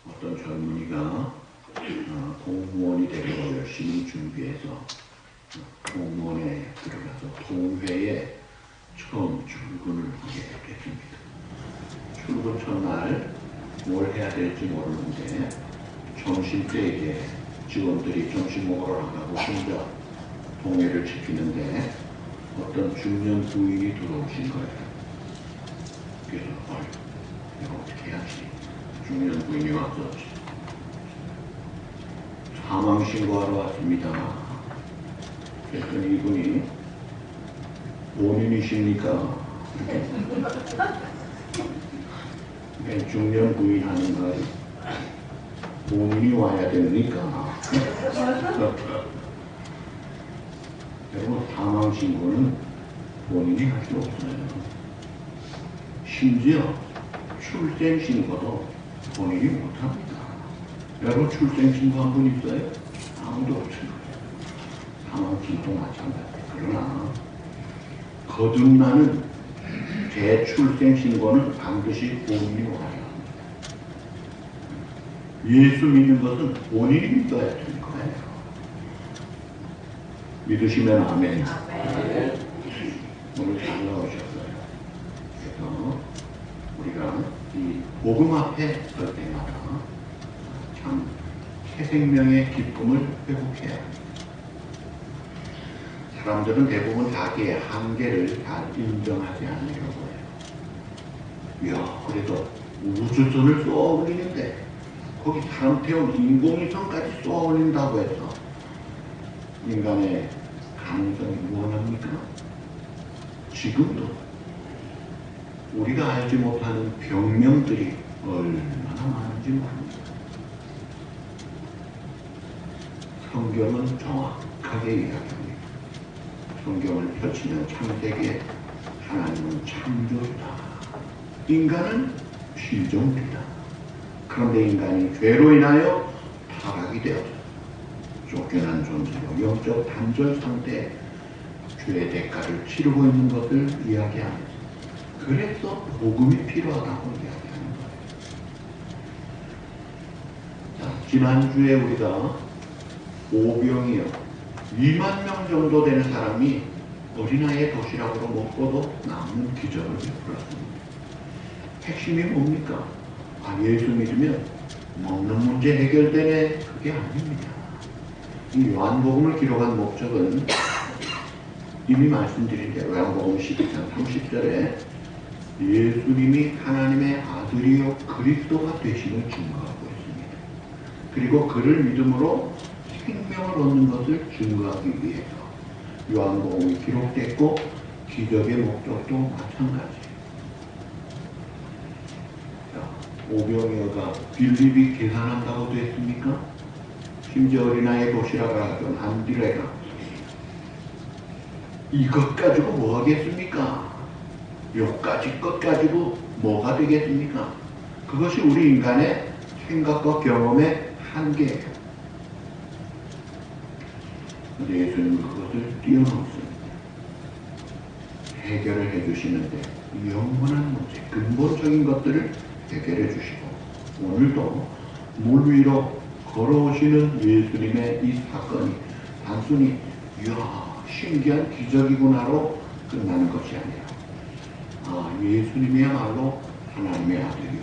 어떤 젊은이가 공무원이 되려고 열심히 준비해서 공무원에 들어가서 동회에 처음 출근을 하게 됐습니다. 출근 첫날 뭘 해야 될지 모르는데 점심때 이제 직원들이 점심 먹으러 나가고 혼자 동회를 지키는데 어떤 중년 부인이 들어오신 거예요. 그래서 이거 어떻게 해야지? 중년 부인이 와서 사망신고하러 왔습니다. 그랬더니 이분이 본인이십니까? 중년 부인 하는 말이 본인이 와야 됩니까? 여러분, 사망신고는 본인이 할 수 없어요. 심지어 출생신고도 본인이 못합니다. 여러분, 출생신고 한 분 있어요? 아무도 없습니다. 사망신고 마찬가지. 그러나 거듭나는 재출생신고는 반드시 본인이 와야 합니다. 예수 믿는 것은 본인이 믿어야 되는 거예요. 믿으시면 아멘. 오늘 잘 나오셨어요. 그래서 우리가 이 복음 앞에 설 때마다 참 새 생명의 기쁨을 회복해야 합니다. 사람들은 대부분 자기의 한계를 잘 인정하지 않으려고 해요. 이야, 그래도 우주선을 쏘아 올리는데 거기 사람 태운 인공위성까지 쏘아 올린다고 해서 인간의 가능성이 무한합니까? 지금도 우리가 알지 못하는 병명들이 얼마나 많은지 모릅니다. 성경은 정확하게 이야기합니다. 성경을 펼치면 창세기에 하나님은 창조주다. 인간은 피조물이다. 그런데 인간이 죄로 인하여 타락이 되어서 쫓겨난 존재로 영적 단절 상태에 죄의 대가를 치르고 있는 것을 이야기합니다. 그래서 복음이 필요하다고 이야기하는 거예요. 자, 지난주에 우리가 오병이어 2만 명 정도 되는 사람이 어린아이의 도시락으로 먹고도 남는 기적을 베풀었습니다. 핵심이 뭡니까? 예수 믿으면 먹는 문제 해결되네. 그게 아닙니다. 이 요한복음을 기록한 목적은 이미 말씀드린 대로 요한복음 12장 30절에 예수님이 하나님의 아들이요 그리스도가 되심을 증거하고 있습니다. 그리고 그를 믿음으로 생명을 얻는 것을 증거하기 위해서 요한복음이 기록됐고 기적의 목적도 마찬가지예요. 오병이어가 빌립이 계산한다고 됐습니까? 심지어 어린아이의 도시락을 하던 안드레가 이것 가지고 뭐 하겠습니까? 요까지 것 가지고 뭐가 되겠습니까? 그것이 우리 인간의 생각과 경험의 한계예요. 근데 예수님은 그것을 뛰어넘습니다. 해결을 해주시는데 영원한 문제, 근본적인 것들을 해결해 주시고 오늘도 물 위로 걸어오시는 예수님의 이 사건이 단순히 이야 신기한 기적이구나로 끝나는 것이 아니라 예수님이야말로 하나님의 아들이요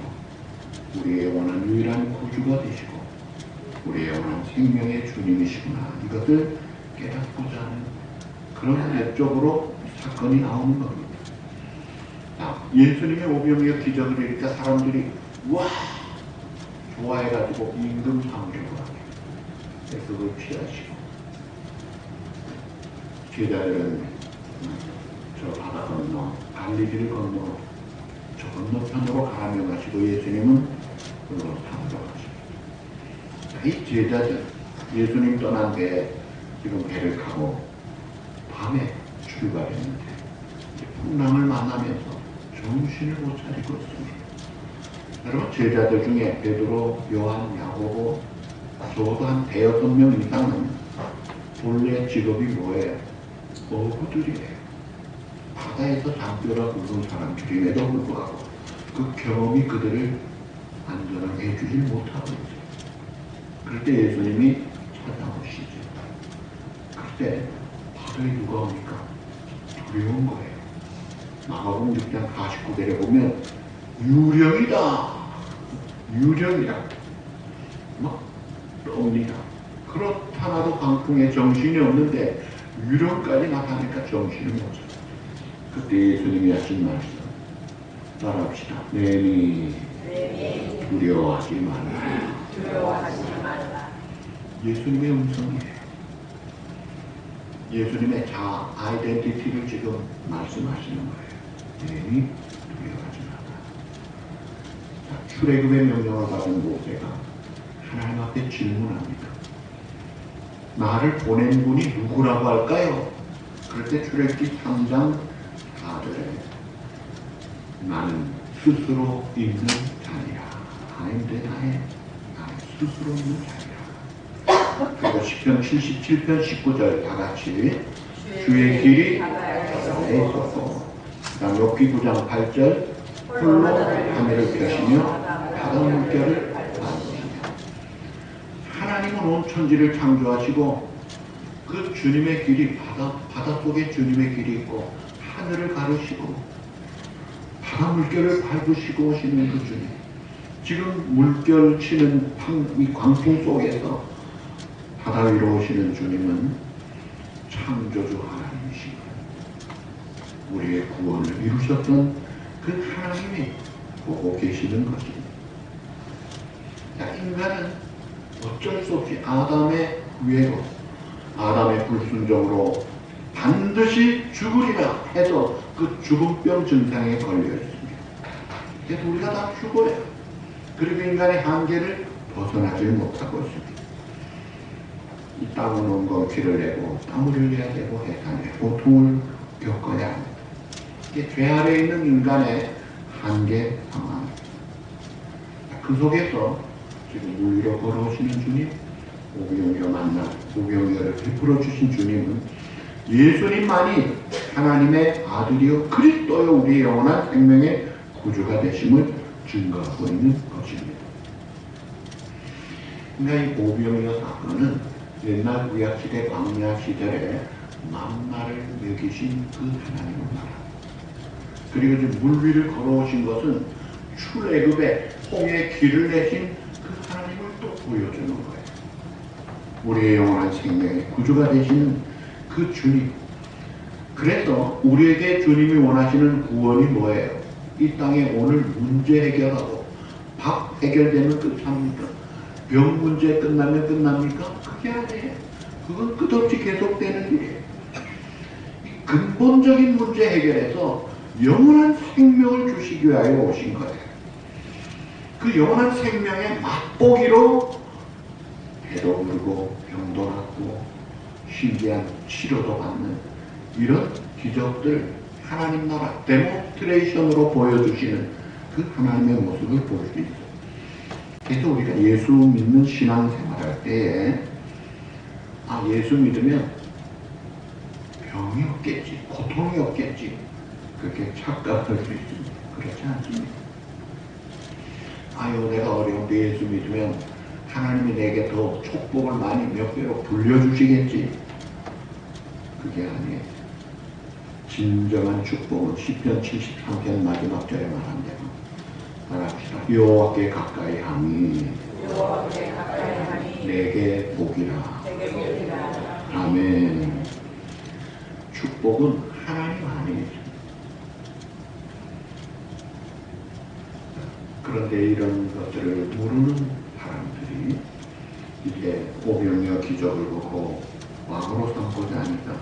우리의 영원한 유일한 구주가 되시고 우리의 영원한 생명의 주님이시구나 이것을 깨닫고자 하는 그런 내적으로 사건이 나오는 겁니다. 예수님의 오병이어 기적을 일으켜 사람들이 와 좋아해가지고 임금 삼으려고 합니다. 그걸 피하시고 제자들은 저 바다 건너 갈릴리를 건너 저 건너편으로 가라며 가시고 예수님은 그로 삼으러 가십니다. 이 제자들 예수님 떠난 배에 지금 배를 타고 밤에 출발했는데 풍랑을 만나면서 정신을 못 차리고 있습니다. 여러분 제자들 중에 베드로, 요한, 야고보 적어도 한 5-6명 이상은 본래 직업이 뭐예요? 어부들이에요. 바다에서 장뼈라 부른 사람들임에도 불구하고 그 경험이 그들을 안전을 해주질 못하고 있어요. 그럴 때 예수님이 찾아오시죠. 그때 바다에 누가 오니까 두려운 거예요. 마가복음 6장 49절에 보면 유령이다, 유령이다 막 떠옵니다. 그렇다나도 광풍에 정신이 없는데 유령까지 나타나니까 정신이 없어요. 그때 예수님이 하신 말씀 따라합시다. 내니 두려워하지 말라. 예수님의 음성이에요. 예수님의 자아, 아이덴티티를 지금 말씀하시는 거예요. 내니 두려워하지 말라. 자, 출애굽의 명령을 받은 모세가 하나님 앞에 질문합니다. 나를 보낸 분이 누구라고 할까요? 그럴 때 출애굽기 3장 4절에 나는 스스로 있는 자니라. I'm that I am. 나는 스스로 있는 자니라. 그리고 시편 77편 19절 다 같이 주의 길이 바다에 있었고, 그 다음 욥기 9장 8절 홀로 하늘을 펴시며 바다 물결을 만드시며. 하나님은 온 천지를 창조하시고 그 주님의 길이 바다 속에 주님의 길이 있고 하늘을 가르시고 바다 물결을 밟으시고 오시는 그 주님. 지금 물결 치는 이 광풍 속에서 바다 위로 오시는 주님은 창조주 하나님이시고 우리의 구원을 이루셨던 그 하나님이 보고 계시는 것입니다. 자, 인간은 어쩔 수 없이 아담의 후회로, 아담의 불순종으로 반드시 죽으리라 해서 그 죽음병 증상에 걸려 있습니다. 그래서 우리가 다 죽어요. 그리고 인간의 한계를 벗어나지 못하고 있습니다. 이 땀을 온 건피를 내고 땀을 흘려야 되고 해산에 고통을 겪어야 합니다. 이게 죄 아래에 있는 인간의 한계 상황입니다. 그 속에서 지금 물 위로 걸어오시는 주님, 오병이어 만나 오병이어를 베풀어 주신 주님은 예수님만이 하나님의 아들이요 그리스도요 우리의 영원한 생명의 구주가 되심을 증거하고 있는 것입니다. 그러니까 이 오병이어 사건은 옛날 구약시대 광야 시절에 만나를 먹이신 그 하나님을 말합니다. 그리고 지금 물 위를 걸어오신 것은 출애굽의 홍해 길을 내신 그 하나님을 또 보여주는 거예요. 우리의 영원한 생명의 구주가 되시는 그 주님. 그래서 우리에게 주님이 원하시는 구원이 뭐예요? 이 땅에 오늘 문제 해결하고 밥 해결되면 끝납니까? 병 문제 끝나면 끝납니까? 그게 아니에요. 그건 끝없이 계속되는 일이에요. 이 근본적인 문제 해결해서 영원한 생명을 주시기 위하여 오신 거예요. 그 영원한 생명의 맛보기로 배도 불고 병도 낫고 신기한 치료도 받는 이런 기적들, 하나님 나라 데몬스트레이션으로 보여주시는 그 하나님의 모습을 볼 수 있어요. 그래서 우리가 예수 믿는 신앙생활할 때에 예수 믿으면 병이 없겠지, 고통이 없겠지, 그렇게 착각할 수 있습니다. 그렇지 않습니다. 내가 어려운데 예수 믿으면 하나님이 내게 더 축복을 많이 몇 배로 불려주시겠지. 그게 아니에요. 진정한 축복은 시편 73편 마지막 절에 말한 대로 말합시다. 여호와께 가까이 함이 내게 복이라. 아멘. 축복은 하나님 안에 있습니다. 그런데 이런 것들을 모르는 사람들이 이제 오병이어 기적을 보고 왕으로 삼고자 하니까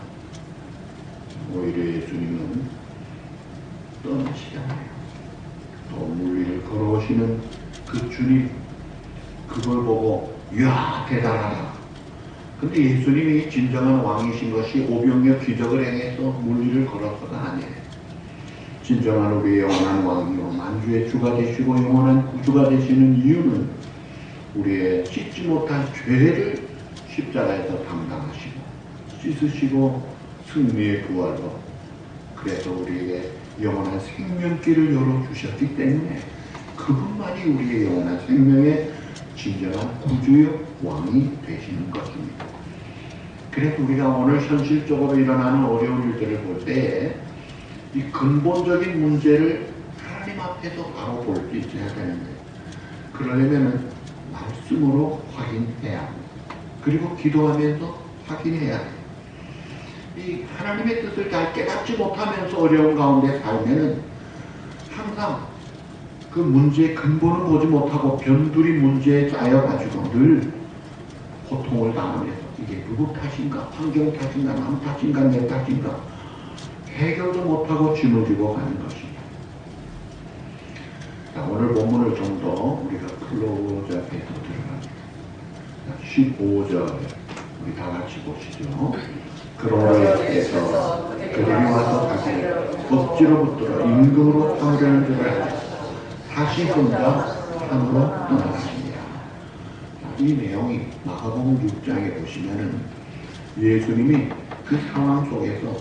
오히려 예수님은 떠나시잖아요. 또 물 위를 걸어오시는 그 주님, 그걸 보고 이야 대단하다. 근데 예수님이 진정한 왕이신 것이 오병이어 기적을 행해서 물 위를 걸어서가 아니에요. 진정한 우리의 영원한 왕이요 만주의 주가 되시고 영원한 구주가 되시는 이유는 우리의 씻지 못한 죄를 십자가에서 담당하시고 씻으시고 승리의 부활로 그래서 우리에게 영원한 생명길을 열어주셨기 때문에 그분만이 우리의 영원한 생명의 진정한 구주의 왕이 되시는 것입니다. 그래서 우리가 오늘 현실적으로 일어나는 어려운 일들을 볼 때 이 근본적인 문제를 하나님 앞에서 바로 볼 수 있어야 되는데, 그러려면 말씀으로 확인해야 합니다. 그리고 기도하면서 확인해야 돼요. 이 하나님의 뜻을 잘 깨닫지 못하면서 어려운 가운데 살면은 항상 그 문제의 근본을 보지 못하고 변두리 문제에 쌓여가지고 늘 고통을 당하면서 이게 누구 탓인가, 환경 탓인가, 남 탓인가, 내 탓인가 해결도 못하고 짊어지고 가는 것입니다. 자, 오늘 본문을 좀 더 우리가 클로즈업해서 들어갑니다. 15절 우리 다 같이 보시죠. 그러므로 예수께서 그들이 와서 가기를 억지로 붙들어 임금으로 삼으려는 줄을 알고 다시 혼자 산으로 떠나가시니라. 이 내용이 마가복음 6장에 보시면은 예수님이 그 상황 속에서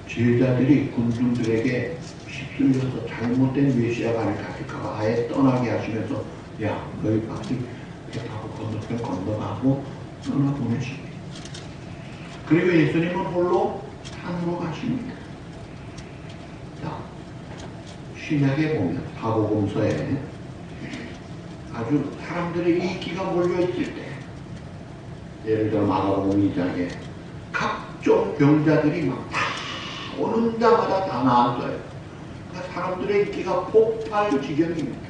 제자들이 군중들에게 휩쓸려서 잘못된 메시아가 가실까봐 아예 떠나게 하시면서 야 너희 빨리 배 타고 건너편 건너가고 떠나보내십니다. 그리고 예수님은 홀로 산으로 가십니다. 자, 신약에 보면 사복음서에 아주 사람들의 인기가 몰려있을 때, 예를 들어 마가복음 2장에 각종 병자들이 막 다 오는 자마다 다 나왔어요. 그러니까 사람들의 인기가 폭발 지경입니다.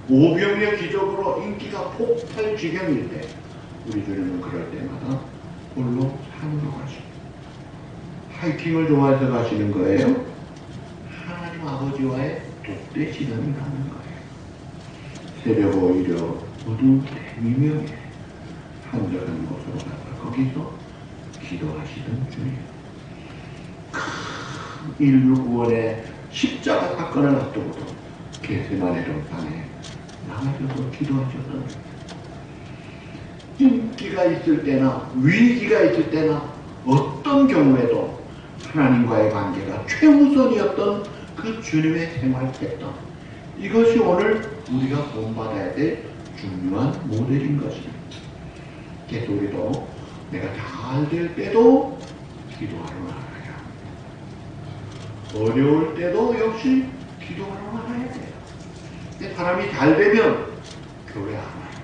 오병이어 기적으로 인기가 폭발 지경일 때 우리 주님은 그럴 때마다 홀로 산으로 가십니다. 하이킹을 좋아해서 가시는 거예요? 하나님 아버지와의 독대 시간이 가는 거예요. 새벽 오히려 모두 대미명에 한적한 곳으로 가서 거기서 기도하시던 주님. 큰 인류 구원의 십자가 사건을 앞두고도 겟세마네 동산에 나가셔서 기도하셨던 거예요. 인기가 있을 때나 위기가 있을 때나 어떤 경우에도 하나님과의 관계가 최우선이었던 그 주님의 생활 패턴, 이것이 오늘 우리가 본받아야 될 중요한 모델인 것입니다. 그래서 우리도 내가 잘 될 때도 기도하러 나가야 합니다. 어려울 때도 역시 기도하러 나가야 돼요. 근데 사람이 잘 되면 교회 안 와요.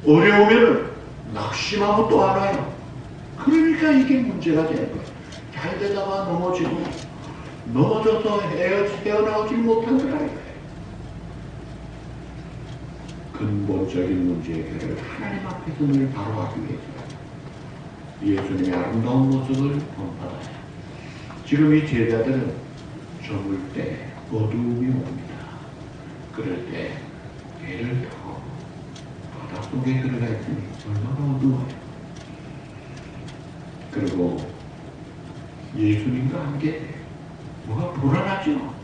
어려우면 낙심하고 또 안 와요. 그러니까 이게 문제가 되는 거예요. 잘 되다가 넘어지고 넘어져서 헤어나오지 못한 거라니까요. 근본적인 문제 해결을 하나님 앞에서 늘 바로 하기 위해서 예수님의 아름다운 모습을 본받아요. 지금 이 제자들은 저물 때 어두움이 옵니다. 그럴 때 배를 타고 바닷속에 들어가 있으니 얼마나 어두워요. 그리고 예수님과 함께 뭐가 불안하죠.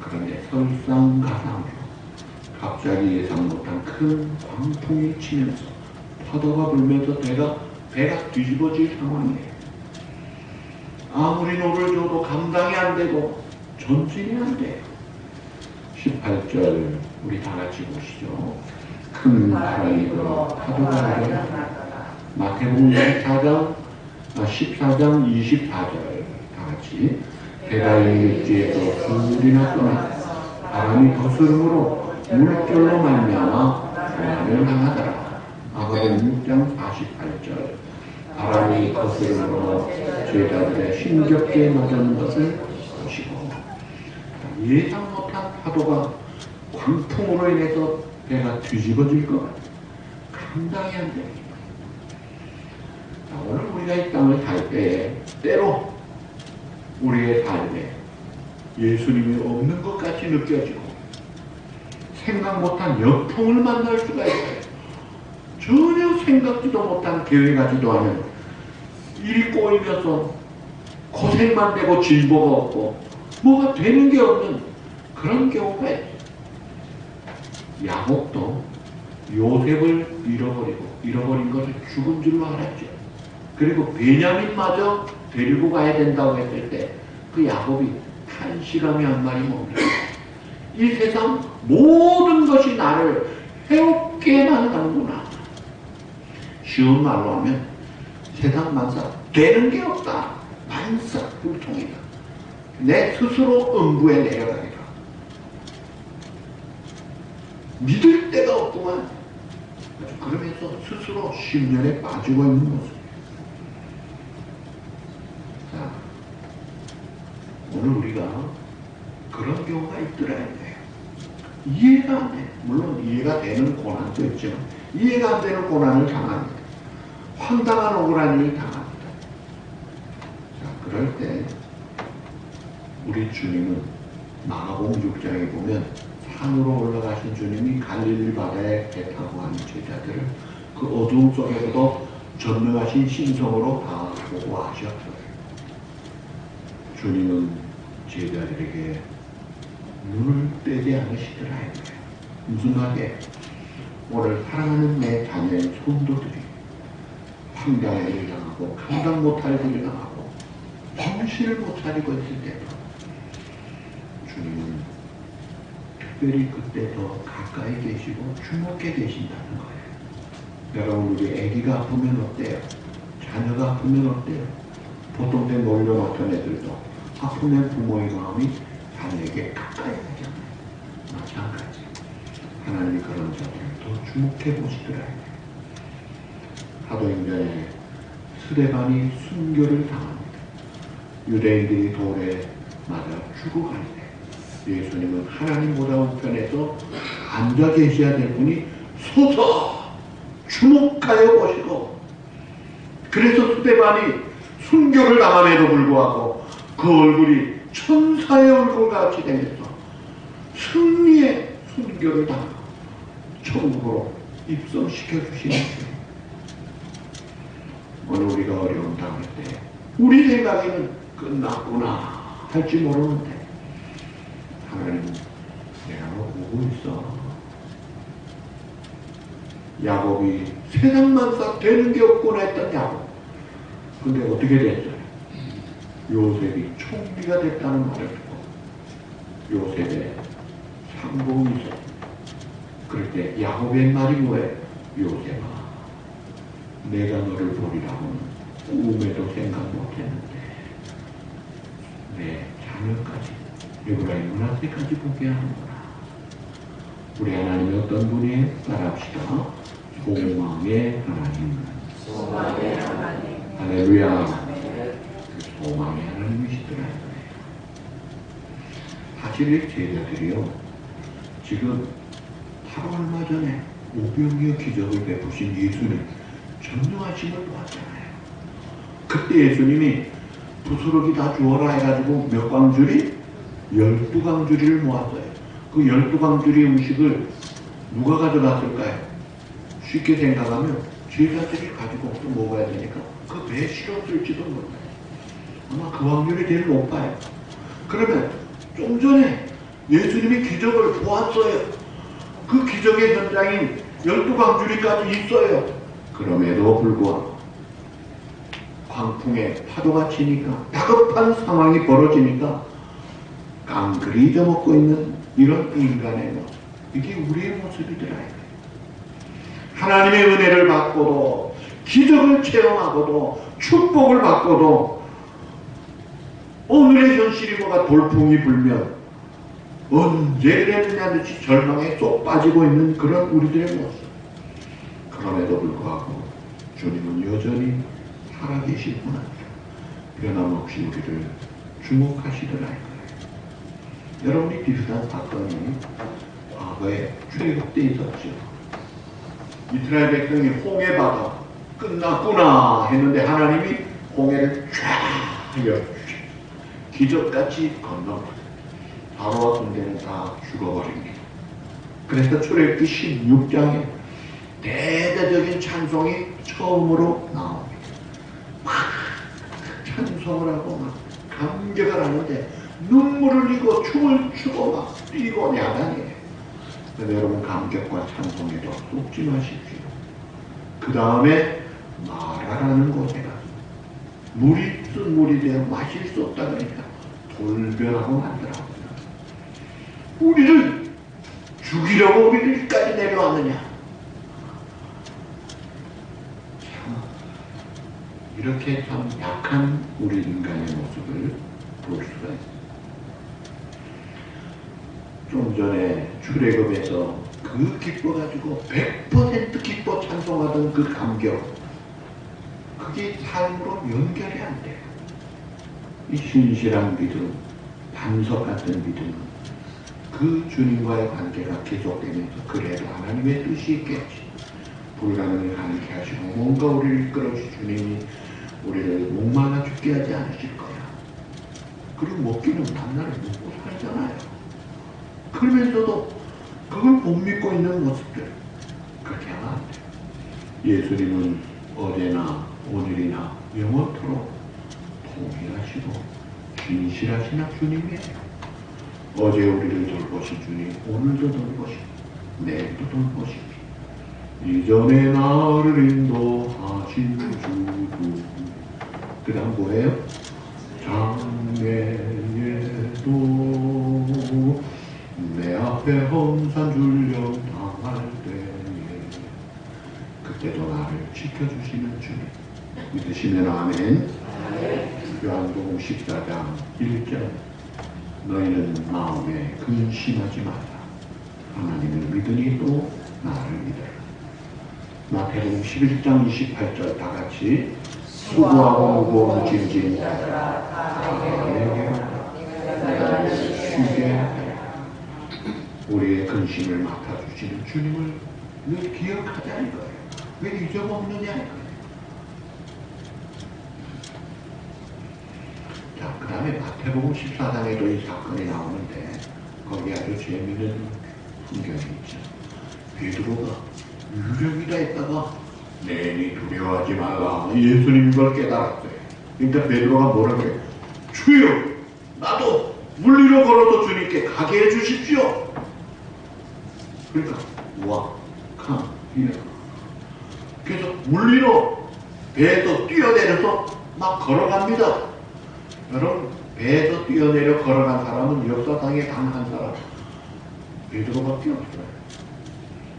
그런데 설상가상으로 갑자기 예상 못한 큰 광풍이 치면서 파도가 불면서 배가 뒤집어질 상황이에요. 아무리 노를 줘도 감당이 안 되고 전진이 안 돼요. 18절 우리 다 같이 보시죠. 큰 바람이 불어 파도가 일어나. 마태복음 14장 24절 다 같이 배가 육지에서 둘이나 떠나 바람이 거스름으로 물결로 말미암아 고난을 당하더라. 마가복음 6장 48절 바람이 거스름으로 제자들의 힘겹게 맞은 것을 보시고 예상 못한 파도가 광풍으로 인해서 배가 뒤집어질 것 같아요. 감당이 안 됩니다. 오늘 우리가 이 땅을 살 때에 때로 우리의 삶에 예수님이 없는 것 같이 느껴지고 생각 못한 역풍을 만날 수가 있어요. 전혀 생각지도 못한 계획하지도 않은 일이 꼬이면서 고생만 되고 진보가 없고 뭐가 되는 게 없는 그런 경우가 있어요. 야곱도 요셉을 잃어버린 것을 죽은 줄로 알았죠. 그리고 베냐민마저 데리고 가야 된다고 했을 때 그 야곱이 탄식하며 한 말이 뭡니까? 이 세상 모든 것이 나를 해롭게만 하는구나. 쉬운 말로 하면 세상 만사 되는 게 없다. 만사불통이다. 내 스스로 음부에 내려가리라. 믿을 데가 없구만. 그러면서 스스로 심년에 빠지고 있는 모습. 자, 오늘 우리가 그런 경우가 있더라. 이해가 안 돼. 물론 이해가 되는 고난도 있지만 이해가 안 되는 고난을 당합니다. 황당한 억울한 일을 당합니다. 자, 그럴 때 우리 주님은 마가복음 6장에 보면 산으로 올라가신 주님이 갈릴리 바다에 배 타고 가는 제자들을 그 어두움 속에서도 전능하신 신성으로 다 보호하셨어요. 주님은 제자들에게 눈을 떼지 않으시더라. 무슨 말이에요? 오늘 사랑하는 내 자녀의 성도들이 황당한 일을 당하고 감당 못할 일을 당하고 정신을 못 차리고 있을 때도 주님은 특별히 그때 더 가까이 계시고 주목해 계신다는 거예요. 여러분, 우리 아기가 아프면 어때요? 자녀가 아프면 어때요? 보통 때 놀려놓던 애들도 아프면 부모의 마음이 자녀에게 가까이 가잖아요. 마찬가지. 하나님이 그런 자들을 더 주목해 보시더라고요. 사도행전에 스데반이 순교를 당합니다. 유대인들이 돌에 맞아 죽어갈 때 예수님은 하나님보다 우편에서 앉아 계셔야 될 분이 서서 주목하여 보시고, 그래서 스데반이 순교를 당함에도 불구하고 그 얼굴이 천사의 얼굴같이 되면서 승리의 순교를 당하고 천국으로 입성시켜 주시는 주님. 오늘 우리가 어려움 당할 때 우리 생각에는 끝났구나 할지 모르는데 하나님은 내가 너 보고 있어. 야곱이 세상만사 되는 게 없구나 했던 야곱. 근데 어떻게 됐어요? 요셉이 총리가 됐다는 말을 듣고 요셉의 상봉이 있었어요. 그럴 때 야곱의 말이 뭐예요? 요셉아, 내가 너를 보리라고는 꿈에도 생각 못했는데 내 자녀까지, 에브라임 문화세까지 보게 하는구나. 우리 하나님이 어떤 분이에요? 따라합시다. 소망의 하나님. 소망의 하나님. 할렐루야. 소망의 하나님이시더라. 사실 이 제자들이요, 지금 바로 얼마 전에 오병이어 기적을 베푸신 예수님 전능하심을 보았잖아요. 그때 예수님이 부스러기 다 주어라 해가지고 몇 광주리? 12광주리를 모았어요. 그 12광주리 음식을 누가 가져갔을까요? 쉽게 생각하면 제자들이 가지고 또 먹어야 되니까 그 배에 실었을지도 몰라요. 아마 그 확률이 제일 높아요. 그러면 좀 전에 예수님이 기적을 보았어요. 그 기적의 현장인 12광주리까지 있어요. 그럼에도 불구하고 광풍에 파도가 치니까 다급한 상황이 벌어지니까 깡그리 잊어먹고 있는 이런 인간의 모습, 이게 우리의 모습이더라. 하나님의 은혜를 받고도 기적을 체험하고도 축복을 받고도 오늘의 현실이 뭐가 돌풍이 불면 언제 그랬느냐 듯이 절망에 쏙 빠지고 있는 그런 우리들의 모습. 그럼에도 불구하고 주님은 여전히 살아계실 분 아니라 변함없이 우리를 주목하시더라. 여러분이 비슷한 사건이 과거에 출애굽 때 있었죠. 이스라엘 백성이 홍해 바다 끝났구나 했는데 하나님이 홍해를 쫙 열어주시고 기적같이 건너버려요. 바로와 군대는 다 죽어버립니다. 그래서 출애굽기 16장에 대대적인 찬송이 처음으로 나옵니다. 막 찬송을 하고 막 감격을 하는데 눈물을 흘리고 춤을 추고 막 뛰고 야단이에요. 그래서 여러분, 감격과 찬송에도 속지 마십시오. 그 다음에 마라라는 곳에 가서 물이 쓴 물이 되어 마실 수 없다 그러니까 돌변하고 만들어요. 우리를 죽이려고 우리들까지 내려왔느냐? 참, 이렇게 참 약한 우리 인간의 모습을 볼 수가 있습니다. 좀 전에 출애굽에서 그 기뻐 가지고 100% 기뻐 찬송하던 그 감격, 그게 삶으로 연결이 안 돼요. 이 신실한 믿음, 반석 같은 믿음은 그 주님과의 관계가 계속되면서 그래도 하나님의 뜻이 있겠지. 불가능을 가능케 하시고 뭔가 우리를 이끌어주신 주님이 우리를 목말라 죽게 하지 않으실 거야. 그리고 먹기는 만나를 먹고 살잖아요. 그러면서도 그걸 못 믿고 있는 모습들, 그렇게 하면 안 돼요. 예수님은 어제나 오늘이나 영원토록 동일하시고 진실하신 주님이에요. 어제 우리를 돌보신 주님, 오늘도 돌보시고 내일도 돌보시고 이전에 나를 인도하신 주도, 그 다음 뭐예요? 장래에도 내 앞에 험산 줄령 당할 때에 그때도 나를 지켜주시는 주님 믿으시면 아멘. 요한복음 14장 1절 너희는 마음에 근심하지 마라. 하나님을 믿으니 또 나를 믿어라. 마태복음 11장 28절 다 같이 수고하고 무거운 짐진 자들아 다 내게로 내가 쉬게 하리라. 우리의 근심을 맡아주시는 주님을 늘 기억하자는 거예요. 왜 잊어먹느냐 이거예요. 자, 그 다음에 마태복음 14장에도 이 사건이 나오는데 거기 아주 재미있는 풍경이 있죠. 베드로가 유령이다 했다가 내니 두려워하지 말라. 예수님 이걸 깨달았어요. 그러니까 베드로가 뭐라고 해요? 주여, 나도 물리로 걸어서 주님께 가게 해주십시오. 그러니까 그래서 물리로 배에서 뛰어내려서 막 걸어갑니다. 여러분, 배에서 뛰어내려 걸어간 사람은 역사상에 단 한 사람, 베드로밖에 없어요.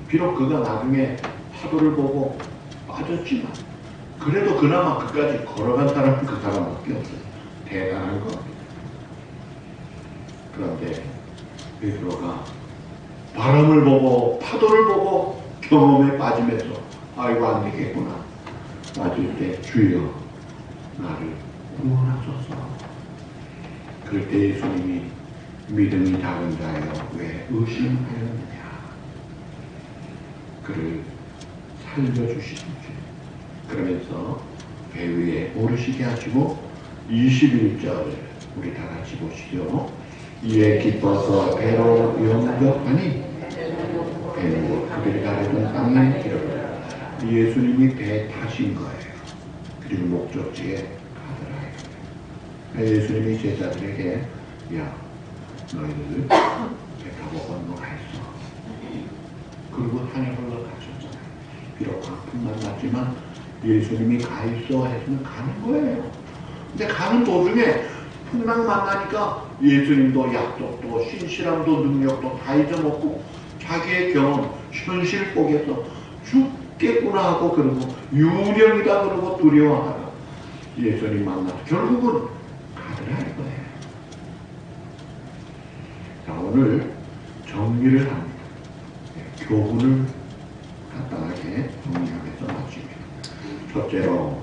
비록 그가 나중에 파도를 보고 빠졌지만 그래도 그나마 그까지 걸어간 사람은 그 사람밖에 없어요. 대단한 겁니다. 그런데 베드로가 바람을 보고 파도를 보고 경험에 빠지면서 아이고 안 되겠구나 빠질 때 주여 나를 구원하소서. 그럴 때 예수님이 믿음이 작은 자여 왜 의심하였느냐, 그를 살려주시는 주. 그러면서 배 위에 오르시게 하시고 21절 우리 다 같이 보시죠. 이에 기뻐서 배로 영접하니 배는 곧 그들이 가려던 땅에 이르러 예수님이 배에 타신 거예요. 그리고 목적지에 가더라. 예수님이 제자들에게 야 너희들 배 타고 건너가있어. 그리고 하늘로 가셨잖아요. 비록 아픔만 났지만 예수님이 가있어 했으면 가는 거예요. 근데 가는 도중에 풍랑 만나니까 예수님도 약속도 신실함도 능력도 다 잊어먹고 자기의 경험 현실 속에서 죽겠구나 하고 그러고 유령이다 그러고 두려워하다가 예수님 만나서 결국은 가더라 이거예요. 자, 오늘 정리를 합니다. 교훈을 간단하게 정리하면서 마칩니다. 첫째로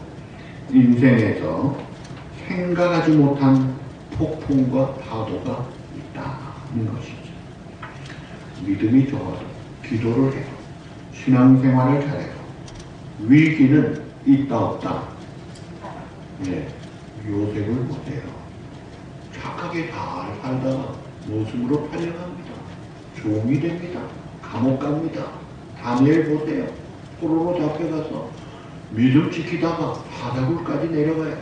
인생에서 생각하지 못한 폭풍과 파도가 있다는 것이죠. 믿음이 좋아도 기도를 해도 신앙생활을 잘해도 위기는 있다 없다. 네, 요셉을 보세요. 착하게 잘 살다가 모습으로 팔려갑니다. 종이 됩니다. 감옥 갑니다. 다니엘 보세요. 포로로 잡혀가서 믿음 지키다가 바다굴까지 내려가요.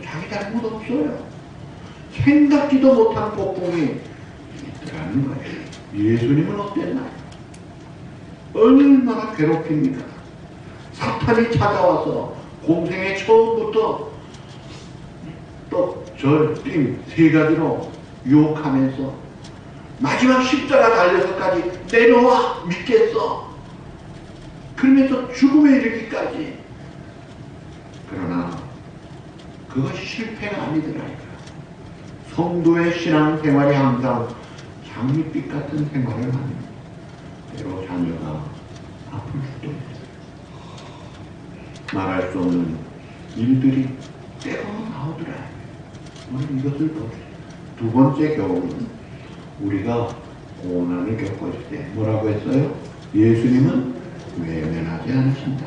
자기 잘못 없어요. 생각지도 못한 폭풍이 있더라는 거예요. 예수님은 어땠나요? 얼마나 괴롭힙니까? 사탄이 찾아와서 공생의 처음부터 또 절, 띵 세 가지로 유혹하면서 마지막 십자가 달려서까지 내려와 믿겠어. 그러면서 죽음에 이르기까지. 그러나 그것이 실패가 아니더라니까. 성도의 신앙생활이 항상 장밋빛 같은 생활을 하는, 때로 자녀가 아플 수도 있어요. 말할 수 없는 일들이 때로는 나오더라. 오늘 이것을 봅시다. 두 번째 경우는 우리가 고난을 겪었을 때 뭐라고 했어요? 예수님은 외면하지 않으신다.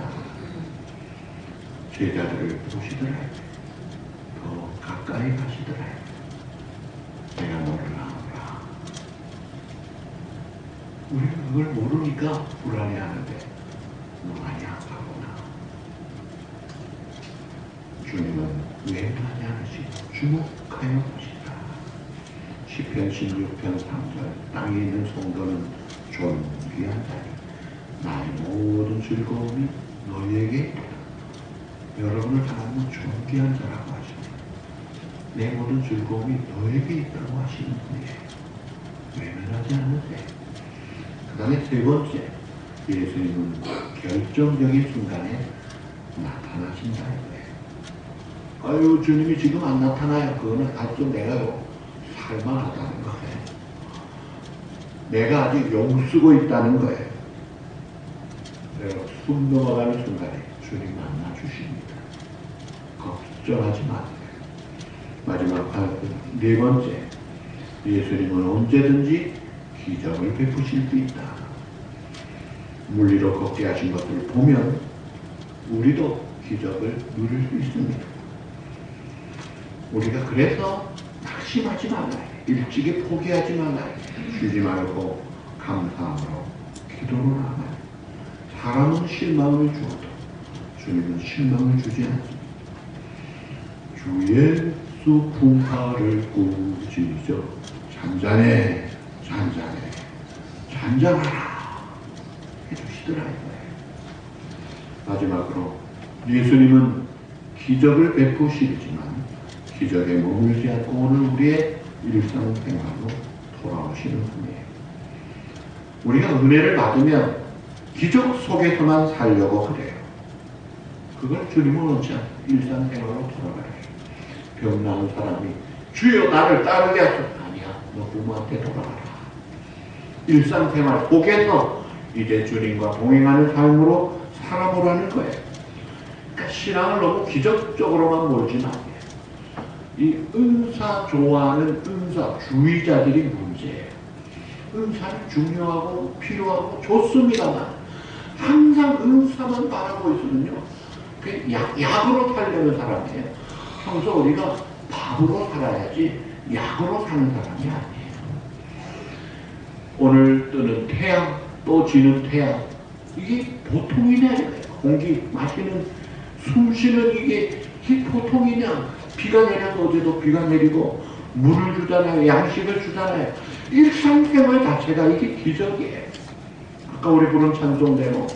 제자들을 보시더라요. 더 가까이 가시더라요. 내가 너를 아노라. 우리는 그걸 모르니까 불안해하는데 너 많이 아파구나. 주님은 외면하지 않으시고 주목하여 보시라. 시편 16편 3절. 땅에 있는 성도는 존귀한 자리. 나의 모든 즐거움이 너희에게 있다. 여러분을 하나님은 존귀한 자라고 하십니다. 내 모든 즐거움이 너에게 있다고 하시는 분이에요. 외면하지 않으세요. 그 다음에 세 번째, 예수님은 결정적인 순간에 나타나신다 이거예요. 아유, 주님이 지금 안 나타나요. 그거는 아직도 내가요 살만하다는 거예요. 내가 아직 용쓰고 있다는 거예요. 내가 숨 넘어가는 순간에 주님 만나 주십니다. 걱정하지 마세요. 마지막 네 번째, 예수님은 언제든지 기적을 베푸실 수 있다. 물리로 걷게 하신 것을 보면 우리도 기적을 누릴 수 있습니다. 우리가 그래서 낙심하지 말아요. 일찍이 포기하지 말아요. 쉬지 말고 감사함으로 기도로 나가요. 사람은 실망을 주어도 주님은 실망을 주지 않습니다. 주 예수 풍파를 꾸짖어 잔잔해 잔잔해 잔잔하라 해주시더라. 마지막으로 예수님은 기적을 베푸시지만 기적에 머물지 않고 오늘 우리의 일상생활로 돌아오시는 분이에요. 우리가 은혜를 받으면 기적 속에서만 살려고 그래요. 그걸 주님은 원치 않고 일상생활로 돌아가요. 병나는 사람이 주여 나를 따르게 하소서. 아니야, 너 부모한테 돌아가라. 일상생활 속에서 이제 주님과 동행하는 삶으로 살아보라는 거예요. 그러니까 신앙을 너무 기적적으로만 몰지 마세요. 이 은사 좋아하는 은사주의자들이 문제예요. 은사는 중요하고 필요하고 좋습니다만 항상 은사만 바라고 있으면요, 그 약으로 살려는 사람이에요. 평소 우리가 밥으로 살아야지 약으로 사는 사람이 아니에요. 오늘 뜨는 태양, 또 지는 태양, 이게 보통이냐? 공기 마시는, 숨 쉬는 이게 보통이냐? 비가 내려서 어제도 비가 내리고 물을 주잖아요. 양식을 주잖아요. 일상생활 자체가 이게 기적이에요. 아까 우리 부른 찬송대로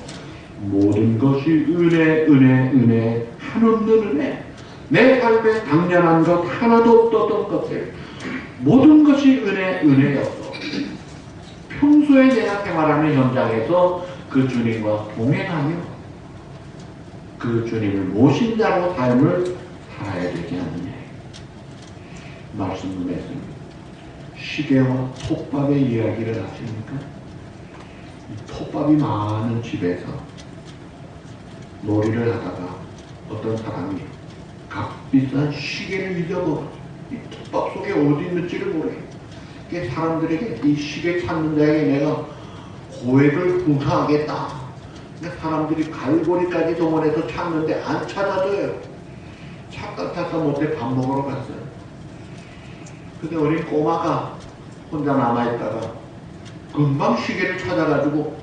모든 것이 은혜 은혜 은혜 한없는 은혜. 내 삶에 당연한 것 하나도 없었던 것들 모든 것이 은혜 은혜였어. 평소에 내가 생활하는 현장에서 그 주님과 동행하며 그 주님을 모신 자로 삶을 살아야 되지 않느냐. 말씀했습니다. 시계와 톱밥의 이야기를 하십니까? 톱밥이 많은 집에서 놀이를 하다가 어떤 사람이 값비싼 시계를 잊어버렸어요. 이 톱밥 속에 어디 있는지를 모르겠어요. 사람들에게 이 시계 찾는 자에게 내가 고액을 부사하겠다. 근데 사람들이 갈고리까지 동원해서 찾는데 안 찾아줘요. 차 같아서 못해 밥 먹으러 갔어요. 근데 어린 꼬마가 혼자 남아있다가 금방 시계를 찾아가지고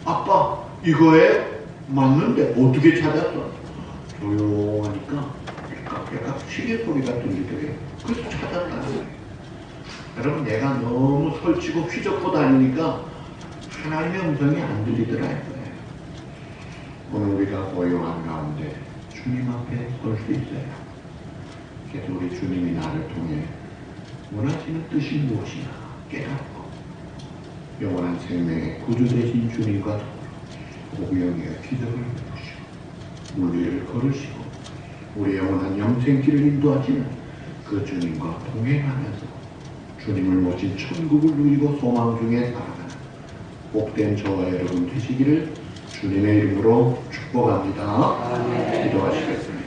아빠 이거에 맞는데 어떻게 찾았어? 조용하니까 약간 시계 소리가 들리더래요. 그래서 찾았다는 거예요. 여러분, 내가 너무 설치고 휘젓고 다니니까 하나님의 음성이 안 들리더라고요. 오늘 우리가 고요한 가운데 주님 앞에 설 수 있어요. 그래서 우리 주님이 나를 통해 원하시는 뜻이 무엇이나 깨닫고 영원한 생명의 구주 되신 주님과 더불어 오병이어 기적을 베푸시고 물리를 걸으시고 우리 영원한 영생길을 인도하시는 그 주님과 동행하면서 주님을 모신 천국을 누리고 소망 중에 살아가는 복된 저와 여러분 되시기를 주님의 이름으로 축복합니다. 기도하시겠습니다.